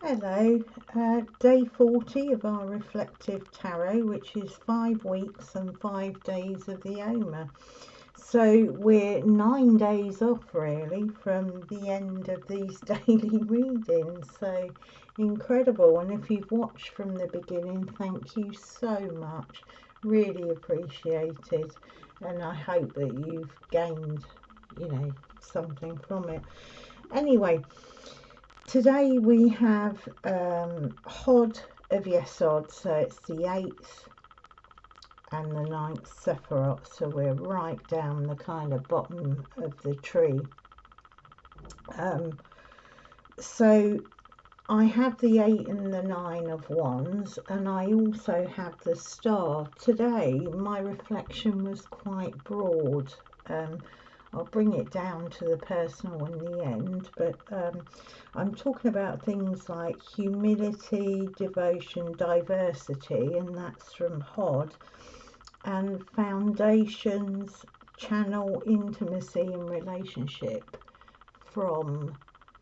Hello, day 40 of our reflective tarot, which is 5 weeks and 5 days of the Omer. So we're 9 days off really from the end of these daily readings. So incredible. And if you've watched from the beginning, thank you so much. Really appreciated. And I hope that you've gained, something from it. Anyway. Today we have Hod of Yesod, so it's the 8th and the 9th Sephirot, so we're right down the kind of bottom of the tree. So I have the 8 and the 9 of Wands, and I also have the Star. Today my reflection was quite broad. I'll bring it down to the personal in the end, but I'm talking about things like humility, devotion, diversity, and that's from Hod, and foundations, channel, intimacy and relationship from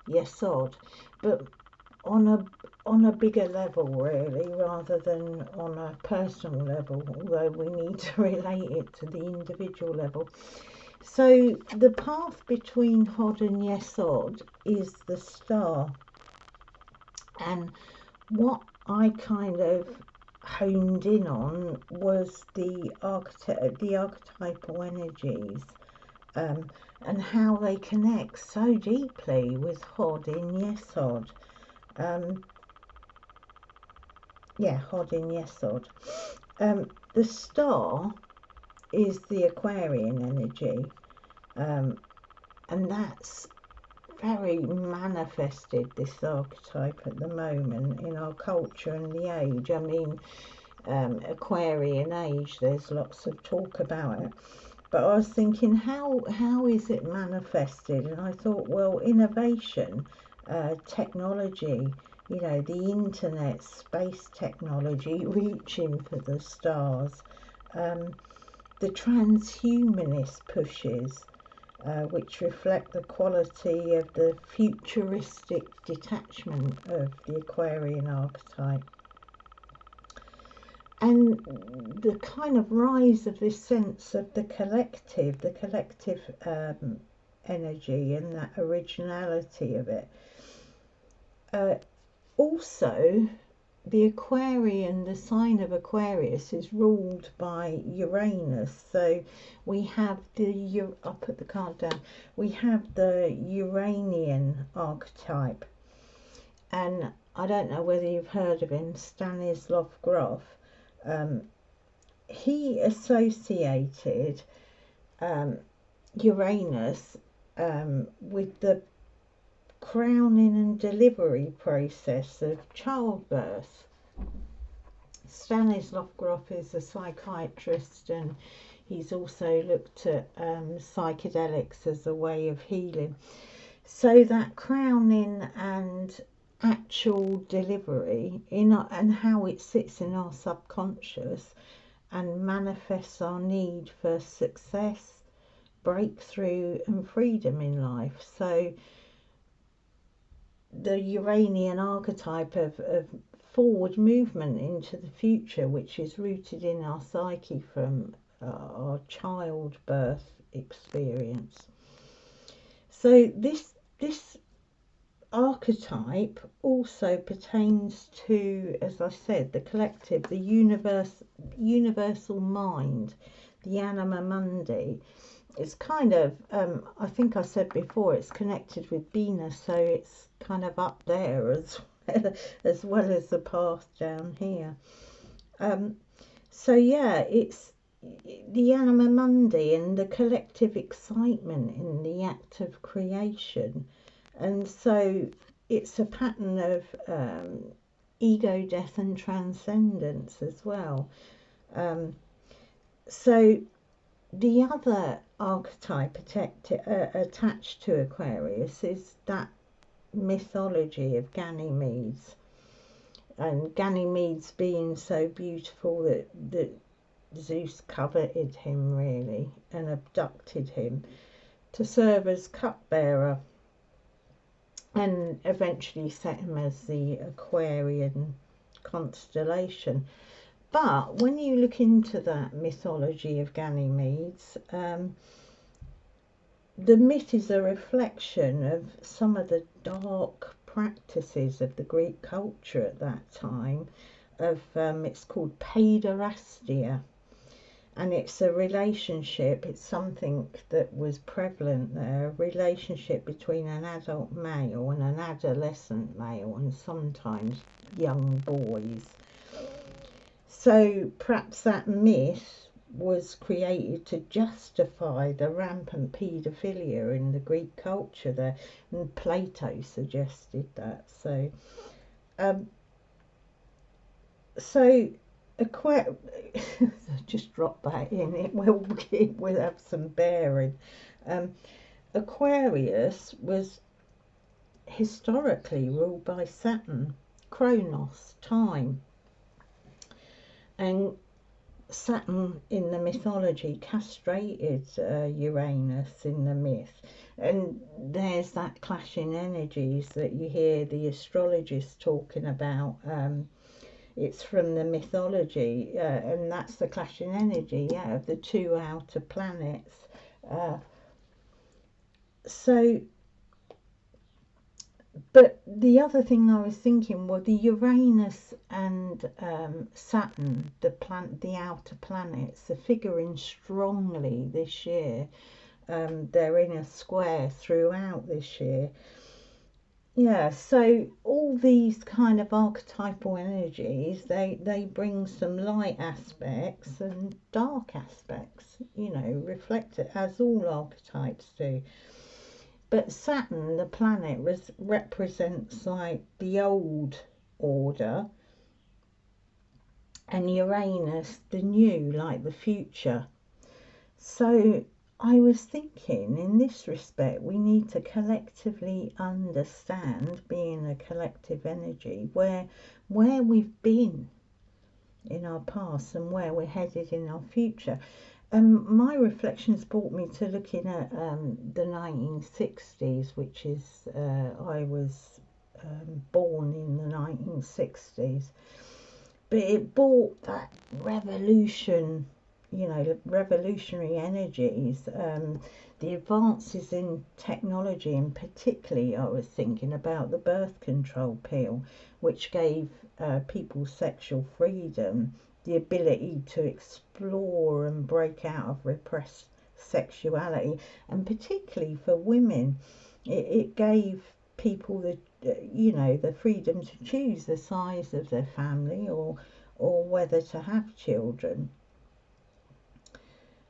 Yesod, but on a bigger level really, rather than on a personal level, although we need to relate it to the individual level. So the path between Hod and Yesod is the Star, and what I kind of honed in on was the archetypal energies, and how they connect so deeply with Hod in Yesod. Hod in Yesod. The Star is the Aquarian energy, and that's very manifested, this archetype at the moment in our culture and the age. I mean, Aquarian age, there's lots of talk about it, but I was thinking, how is it manifested? And I thought, well, innovation, technology, the internet, space technology, reaching for the stars, the transhumanist pushes, which reflect the quality of the futuristic detachment of the Aquarian archetype, and the kind of rise of this sense of the collective energy and that originality of it. Also, the sign of Aquarius is ruled by Uranus. So we have I'll put the card down. We have the Uranian archetype. And I don't know whether you've heard of him, Stanislav Grof. He associated Uranus with the crowning and delivery process of childbirth. Stanislav Grof is a psychiatrist, and he's also looked at psychedelics as a way of healing. So that crowning and actual delivery and how it sits in our subconscious and manifests our need for success, breakthrough and freedom in life. So the Uranian archetype of forward movement into the future, which is rooted in our psyche from our childbirth experience. So this archetype also pertains to, as I said, the collective, the universal mind, the anima mundi. It's kind of, I think I said before, it's connected with Venus, so it's kind of up there as well as the path down here. So yeah, it's the anima mundi and the collective excitement in the act of creation. And so it's a pattern of ego, death and transcendence as well. So the other archetype attached to Aquarius is that mythology of Ganymedes, and Ganymedes being so beautiful that Zeus coveted him really and abducted him to serve as cupbearer. and eventually set him as the Aquarian constellation. But when you look into that mythology of Ganymedes, the myth is a reflection of some of the dark practices of the Greek culture at that time. It's called paiderastia, and it's a relationship, it's something that was prevalent there, a relationship between an adult male and an adolescent male, and sometimes young boys. So perhaps that myth was created to justify the rampant paedophilia in the Greek culture there, and Plato suggested that. So just drop that in, it will have some bearing. Aquarius was historically ruled by Saturn, Kronos, time, and Saturn in the mythology castrated Uranus in the myth, and there's that clashing energies that you hear the astrologists talking about. It's from the mythology, and that's the clashing energy, yeah, of the two outer planets. But the other thing I was thinking was the Uranus and Saturn, the outer planets, are figuring strongly this year. They're in a square throughout this year. Yeah, so all these kind of archetypal energies, they bring some light aspects and dark aspects, reflected as all archetypes do. But Saturn, the planet, represents like the old order, and Uranus, the new, like the future. So I was thinking, in this respect, we need to collectively understand, being a collective energy, where we've been in our past and where we're headed in our future. My reflections brought me to looking at the 1960s, which is, I was born in the 1960s, but it brought that revolution, revolutionary energies, the advances in technology, and particularly I was thinking about the birth control pill, which gave people sexual freedom, the ability to explore and break out of repressed sexuality, and particularly for women, it gave people the freedom to choose the size of their family or whether to have children.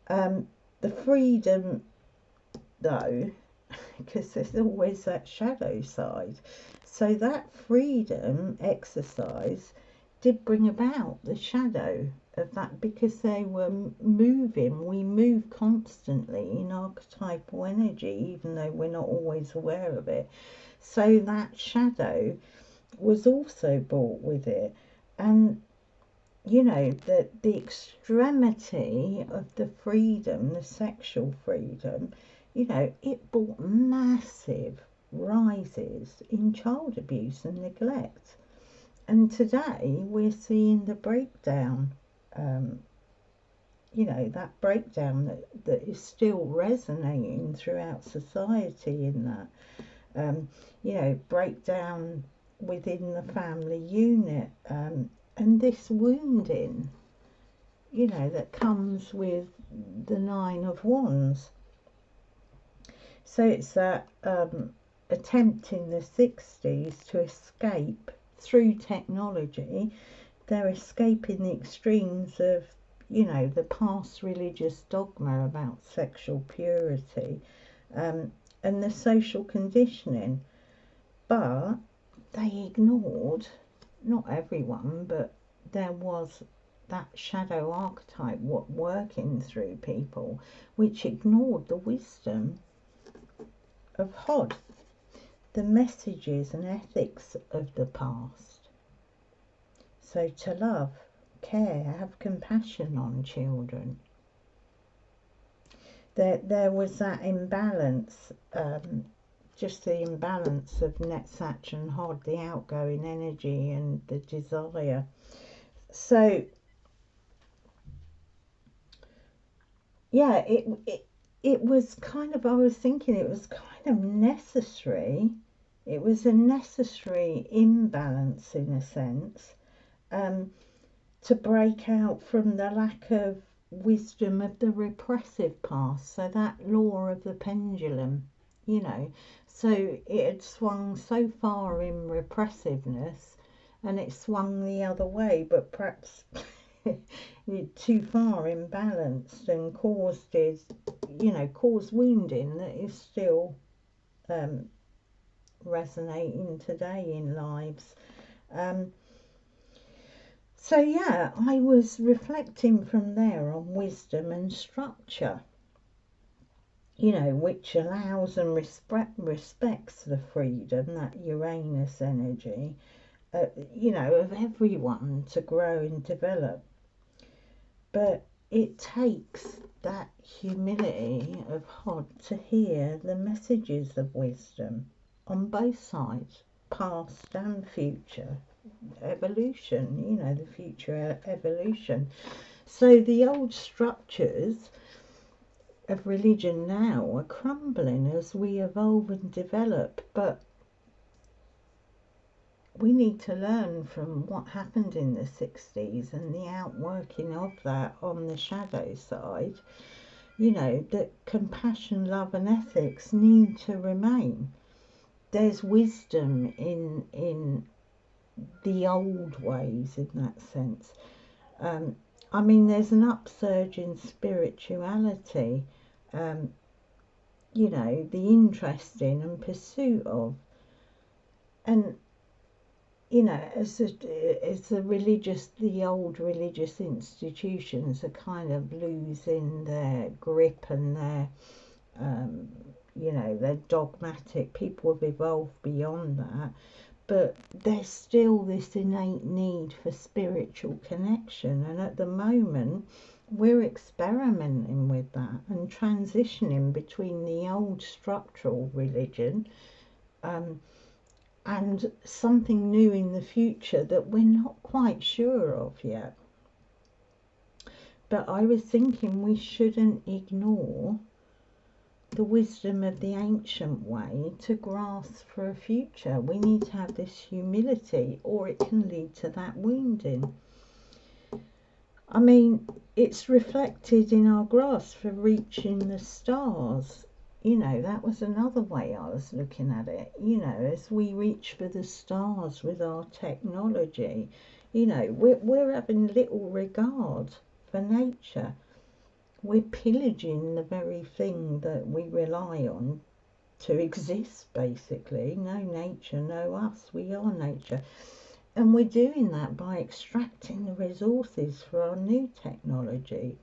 The freedom, though, because there's always that shadow side, so that freedom exercise did bring about the shadow of that, because they were moving. We move constantly in archetypal energy, even though we're not always aware of it. So that shadow was also brought with it, and the extremity of the freedom, the sexual freedom, it brought massive rises in child abuse and neglect. And today we're seeing the breakdown, that breakdown that is still resonating throughout society in that, breakdown within the family unit, and this wounding, that comes with the Nine of Wands. So it's that attempt in the 60s to escape through technology. They're escaping the extremes of, the past religious dogma about sexual purity, and the social conditioning. But they ignored, not everyone, but there was that shadow archetype working through people, which ignored the wisdom of Hod, the messages and ethics of the past. So to love, care, have compassion on children. There was that imbalance just the imbalance of Netzach and Hod, the outgoing energy and the desire. So yeah, it was kind of, I was thinking it was kind of necessary. It was a necessary imbalance in a sense, to break out from the lack of wisdom of the repressive past. So that law of the pendulum, you know, so it had swung so far in repressiveness and it swung the other way, but perhaps too far imbalanced and caused wounding that is still resonating today in lives. So yeah, I was reflecting from there on wisdom and structure, which allows and respects the freedom, that Uranus energy, of everyone to grow and develop. But it takes that humility of Hod to hear the messages of wisdom on both sides, past and future evolution, the future evolution. So the old structures of religion now are crumbling as we evolve and develop, but we need to learn from what happened in the 60s and the outworking of that on the shadow side, that compassion, love and ethics need to remain. There's wisdom in the old ways in that sense. There's an upsurge in spirituality, the interest in and pursuit of. And as the old religious institutions are kind of losing their grip and their, they're dogmatic. People have evolved beyond that, but there's still this innate need for spiritual connection. And at the moment, we're experimenting with that and transitioning between the old structural religion, and something new in the future that we're not quite sure of yet. But I was thinking we shouldn't ignore the wisdom of the ancient way to grasp for a future. We need to have this humility, or it can lead to that wounding. It's reflected in our grasp for reaching the stars. That was another way I was looking at it. As we reach for the stars with our technology, we're having little regard for nature. We're pillaging the very thing that we rely on to exist, basically. No nature, no us. We are nature. And we're doing that by extracting the resources for our new technology.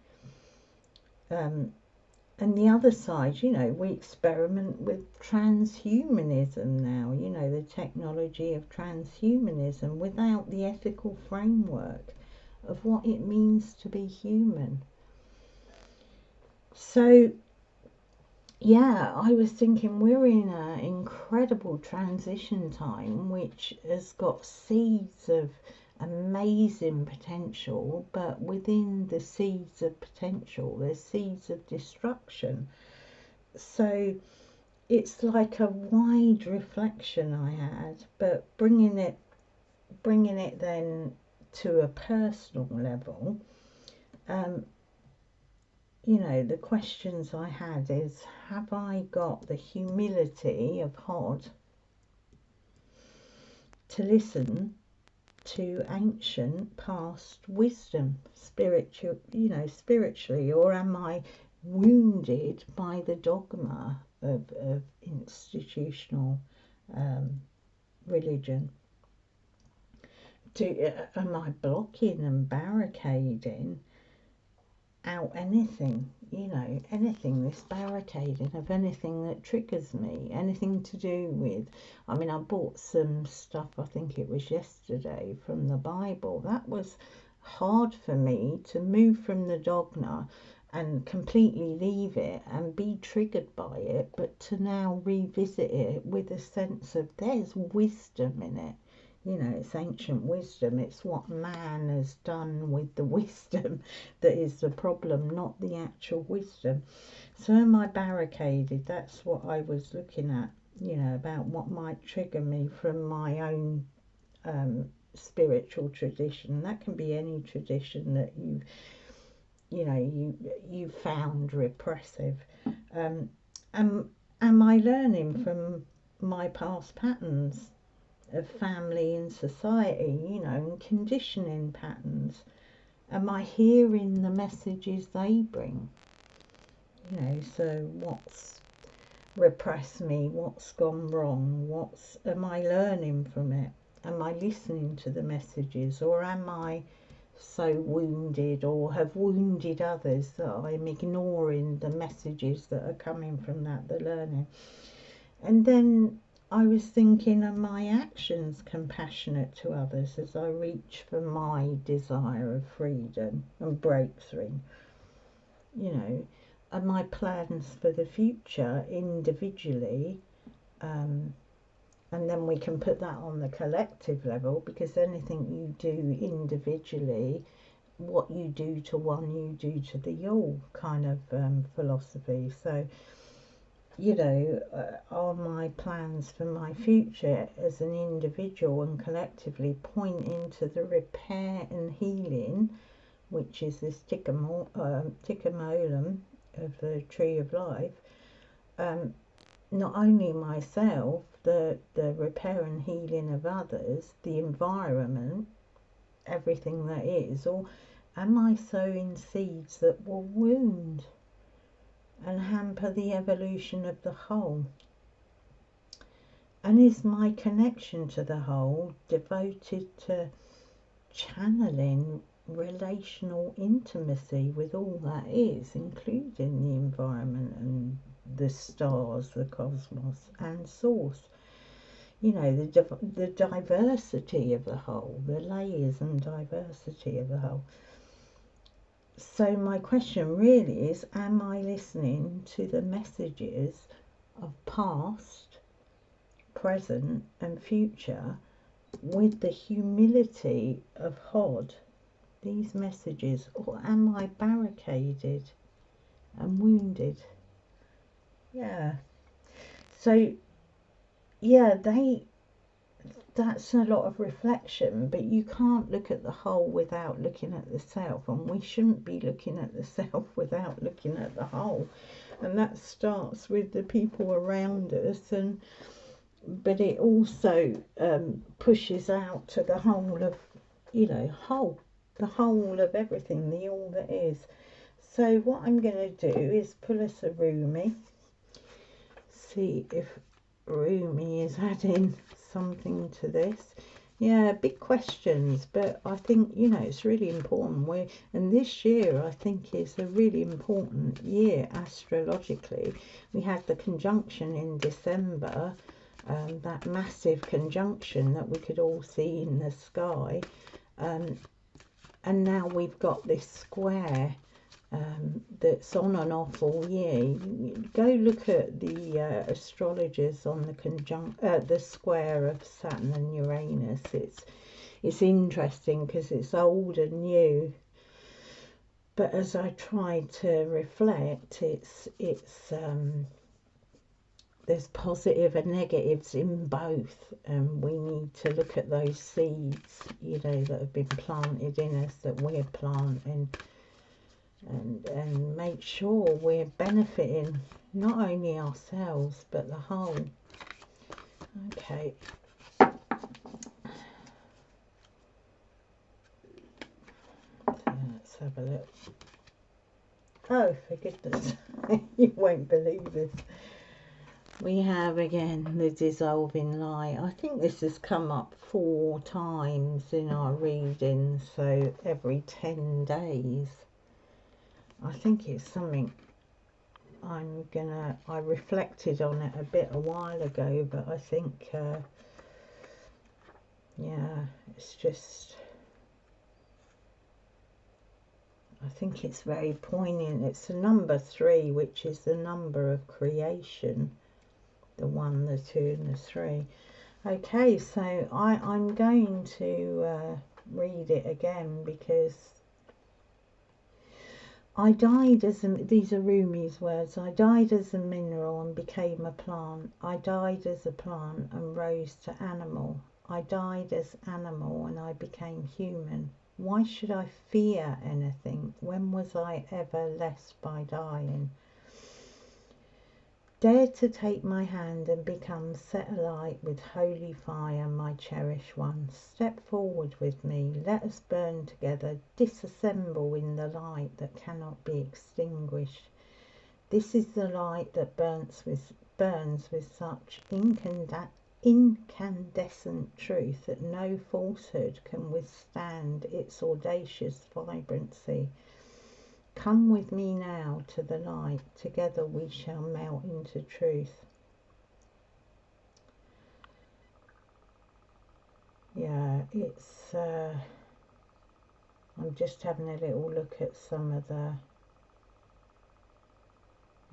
And the other side, we experiment with transhumanism now, the technology of transhumanism without the ethical framework of what it means to be human. So, yeah, I was thinking we're in an incredible transition time which has got seeds of amazing potential, but within the seeds of potential there's seeds of destruction. So it's like a wide reflection I had, but bringing it then to a personal level. The questions I had is, have I got the humility of Hod to listen to ancient past wisdom spiritually, or am I wounded by the dogma of institutional religion? Am I blocking and barricading out anything, this barricading of anything that triggers me, anything to do with, I bought some stuff, I think it was yesterday, from the Bible. That was hard for me to move from the dogma and completely leave it and be triggered by it, but to now revisit it with a sense of there's wisdom in it. You know, it's ancient wisdom. It's what man has done with the wisdom that is the problem, not the actual wisdom. So am I barricaded? That's what I was looking at, you know, about what might trigger me from my own spiritual tradition. That can be any tradition that you found repressive. Am I learning from my past patterns of family and society, you know, and conditioning patterns? Am I hearing the messages they bring? You know, so what's repressed me? What's gone wrong? Am I learning from it? Am I listening to the messages, or am I so wounded or have wounded others that I'm ignoring the messages that are coming from that, the learning? And then I was thinking, are my actions compassionate to others as I reach for my desire of freedom and breakthrough? You know, are my plans for the future individually, and then we can put that on the collective level, because anything you do individually, what you do to one, you do to the all kind of philosophy. So, you know, are my plans for my future as an individual and collectively pointing to the repair and healing, which is this tikkamolum of the tree of life, not only myself, the repair and healing of others, the environment, everything that is, or am I sowing seeds that will wound and hamper the evolution of the whole? And is my connection to the whole devoted to channeling relational intimacy with all that is, including the environment and the stars, the cosmos and source? You know, the diversity of the whole, the layers and diversity of the whole. So my question really is, am I listening to the messages of past, present and future with the humility of Hod, these messages, or am I barricaded and wounded? Yeah. So yeah, that's a lot of reflection, but you can't look at the whole without looking at the self, and we shouldn't be looking at the self without looking at the whole. And that starts with the people around us, but it also pushes out to the whole of, you know, the whole of everything, the all that is. So what I'm going to do is pull us a Rumi, see if Rumi is adding something to this. Yeah, big questions, but I think, you know, it's really important. And this year I think is a really important year astrologically. We had the conjunction in December, that massive conjunction that we could all see in the sky, and now we've got this square that's on and off all year. Go look at the astrologers on the square of Saturn and Uranus. It's interesting because it's old and new, but as I try to reflect, it's there's positive and negatives in both, and we need to look at those seeds, you know, that have been planted in us, that we're planting, and make sure we're benefiting not only ourselves but the whole. Okay. So let's have a look. Oh, for goodness, you won't believe this. We have again the dissolving light. I think this has come up 4 times in our reading, so every 10 days. I think it's something I reflected on it a bit a while ago, but I think, yeah, it's just, I think it's very poignant. It's the number 3, which is the number of creation. The 1, the 2 and the 3. Okay, so I'm going to read it again, because I died as a, these are Rumi's words, I died as a mineral and became a plant. I died as a plant and rose to animal. I died as animal and I became human. Why should I fear anything? When was I ever less by dying? Dare to take my hand and become set alight with holy fire, my cherished one. Step forward with me, let us burn together, disassemble in the light that cannot be extinguished. This is the light that burns with such incandescent truth that no falsehood can withstand its audacious vibrancy. Come with me now to the light, together we shall melt into truth. Yeah, it's, I'm just having a little look at some of the,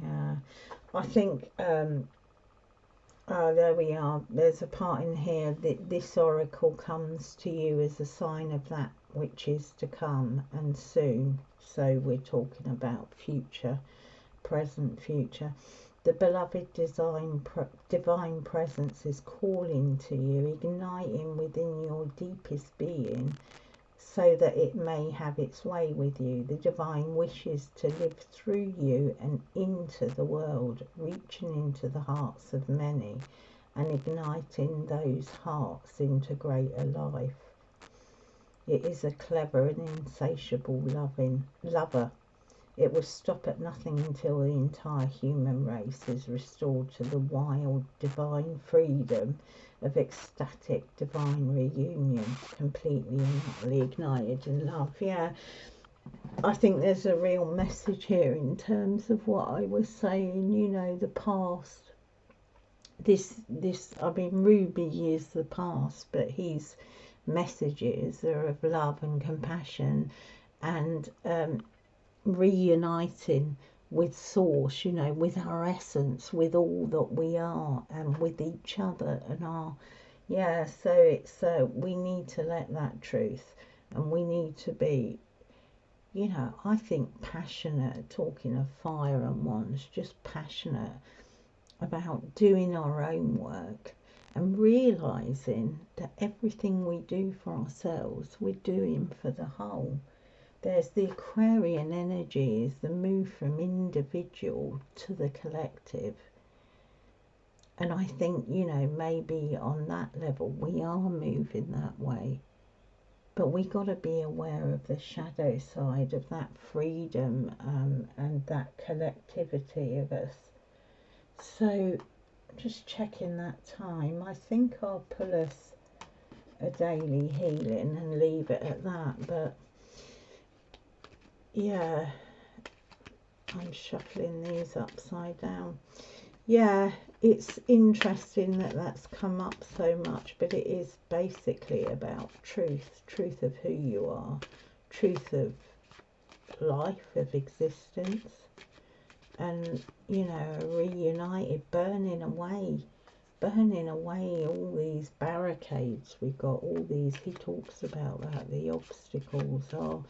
yeah, I think, there we are, there's a part in here that this oracle comes to you as a sign of that which is to come and soon. So we're talking about future, present, future. The beloved divine presence is calling to you, igniting within your deepest being so that it may have its way with you. The divine wishes to live through you and into the world, reaching into the hearts of many and igniting those hearts into greater life. It is a clever and insatiable lover. It will stop at nothing until the entire human race is restored to the wild divine freedom of ecstatic divine reunion, completely and utterly ignited in love. Yeah, I think there's a real message here in terms of what I was saying, you know, the past. I mean, Rumi is the past, but his messages are of love and compassion and reuniting with source, you know, with our essence, with all that we are and with each other and our, yeah, so it's we need to let that truth, and we need to be, you know, I think passionate, talking of fire and wands, just passionate about doing our own work and realizing that everything we do for ourselves we're doing for the whole. There's the Aquarian energy, is the move from individual to the collective. And I think, you know, maybe on that level we are moving that way. But we got to be aware of the shadow side of that freedom and that collectivity of us. So just checking that time. I think I'll pull us a daily healing and leave it at that. But yeah, I'm shuffling these upside down. Yeah, it's interesting that that's come up so much, but it is basically about truth of who you are, truth of life, of existence, and, you know, reunited, burning away all these barricades we've got, all these, he talks about that, the obstacles. Our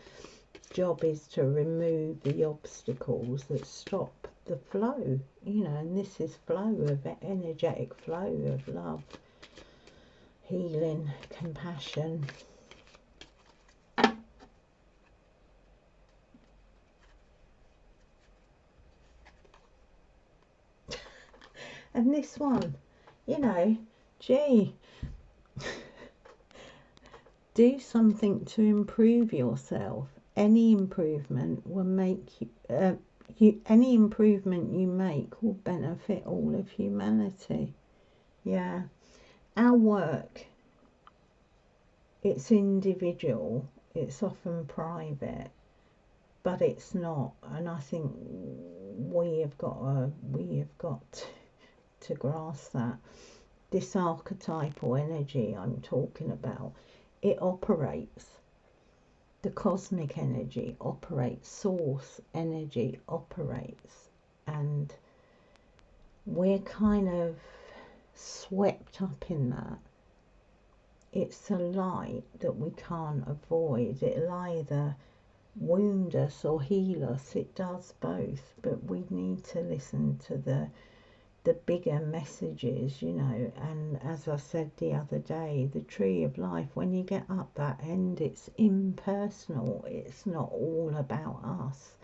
job is to remove the obstacles that stop the flow, you know, and this is flow of energetic flow of love, healing, compassion. And this one, you know, gee, do something to improve yourself. Any improvement will make you, any improvement you make will benefit all of humanity. Yeah, our work, it's individual, it's often private, but it's not. And I think we have got to grasp that. This archetypal energy I'm talking about, it operates the cosmic energy operates, source energy operates, and we're kind of swept up in that. It's a light that we can't avoid. It'll either wound us or heal us. It does both, but we need to listen to the bigger messages, you know. And as I said the other day, the tree of life, when you get up that end, it's impersonal. It's not all about us.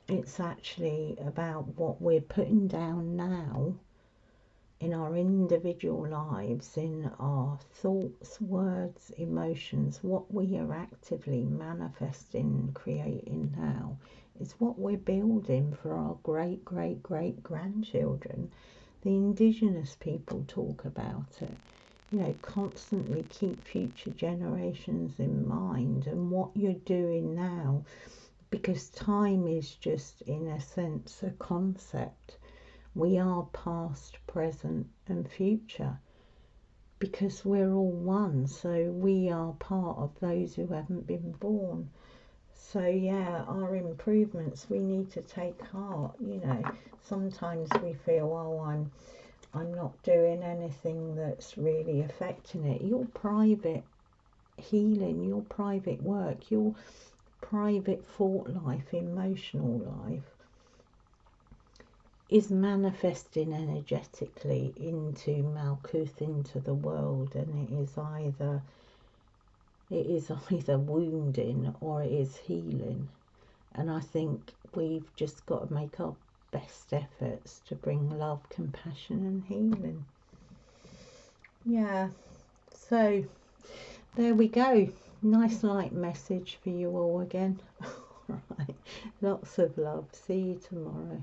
It's actually about what we're putting down now in our individual lives, in our thoughts, words, emotions. What we are actively manifesting, creating now, is what we're building for our great, great, great grandchildren. The indigenous people talk about it. You know, constantly keep future generations in mind and what you're doing now, because time is just, in a sense, a concept. We are past, present and future, because we're all one, so we are part of those who haven't been born. So yeah, our improvements, we need to take heart. You know, sometimes we feel, oh, I'm not doing anything that's really affecting it. Your private healing, your private work, your private thought life, emotional life, is manifesting energetically into Malkuth, into the world, and it is either wounding or it is healing. And I think we've just got to make our best efforts to bring love, compassion and healing. Yeah, so there we go. Nice light message for you all again. All right, lots of love. See you tomorrow.